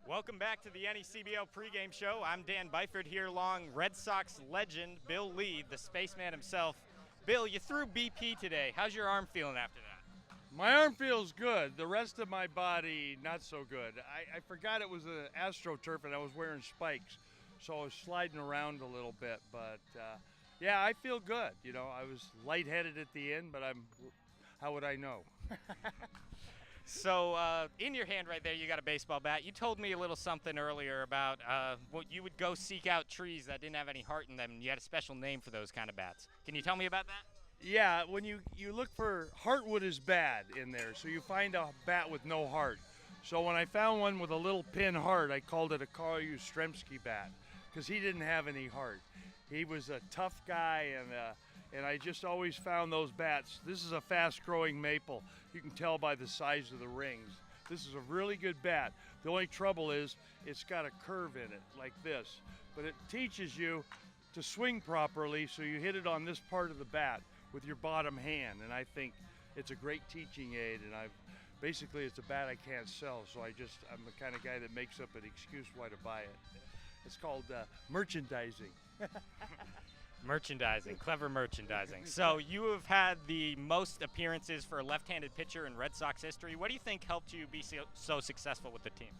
Welcome back to the NECBL pregame show. I'm Dan Byford here along Red Sox legend Bill Lee, the Spaceman himself. Bill, you threw BP today. How's your arm feeling after that? My arm feels good. The rest of my body, not so good. I forgot it was an AstroTurf and I was wearing spikes, so I was sliding around a little bit. But yeah, I feel good. You know, I was lightheaded at the end, but how would I know? So in your hand right there, you got a baseball bat. You told me a little something earlier about what you would go seek out trees that didn't have any heart in them, and you had a special name for those kind of bats. Can you tell me about that? Yeah, when you look for heartwood is bad in there, so you find a bat with no heart. So when I found one with a little pin heart, I called it a Carl Yastrzemski bat because he didn't have any heart. He was a tough guy, and I just always found those bats. This is a fast-growing maple. You can tell by the size of the rings. This is a really good bat. The only trouble is it's got a curve in it like this, but it teaches you to swing properly so you hit it on this part of the bat with your bottom hand, and I think it's a great teaching aid, and basically it's a bat I can't sell, so I'm the kind of guy that makes up an excuse why to buy it. It's called merchandising. Merchandising, clever merchandising. So you have had the most appearances for a left-handed pitcher in Red Sox history. What do you think helped you be so successful with the team?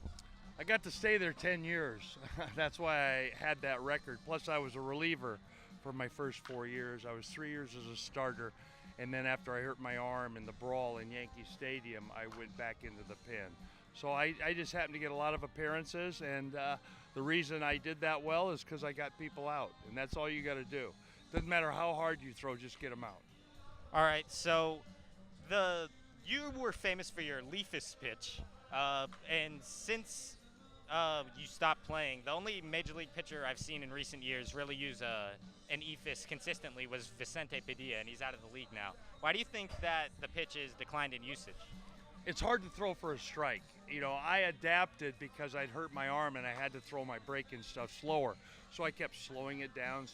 I got to stay there 10 years. That's why I had that record. Plus I was a reliever for my first 4 years. I was 3 years as a starter, and then after I hurt my arm in the brawl in Yankee Stadium, I went back into the pen. So I just happened to get a lot of appearances, and the reason I did that well is because I got people out, and that's all you got to do. Doesn't matter how hard you throw, just get them out. All right, so you were famous for your leafus pitch, and since you stopped playing, the only major league pitcher I've seen in recent years really use an ephus consistently was Vicente Padilla, and he's out of the league now. Why do you think that the pitch is declined in usage? It's hard to throw for a strike. You know, I adapted because I'd hurt my arm and I had to throw my break and stuff slower. So I kept slowing it down,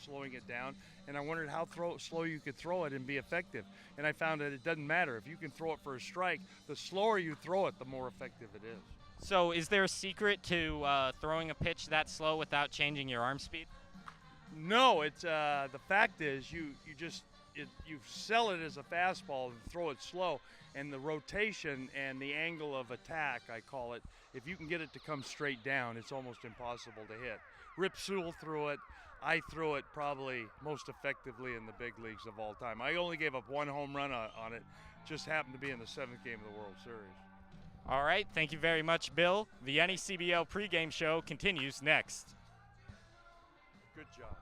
and I wondered how slow you could throw it and be effective. And I found that it doesn't matter. If you can throw it for a strike, the slower you throw it, the more effective it is. So is there a secret to throwing a pitch that slow without changing your arm speed? No, it's the fact is you sell it as a fastball and throw it slow, and the rotation and the angle of attack, I call it, if you can get it to come straight down, it's almost impossible to hit. Rip Sewell threw it. I threw it probably most effectively in the big leagues of all time. I only gave up one home run on it, just happened to be in the 7th game of the World Series. All right, thank you very much, Bill. The NECBL pregame show continues next. Good job.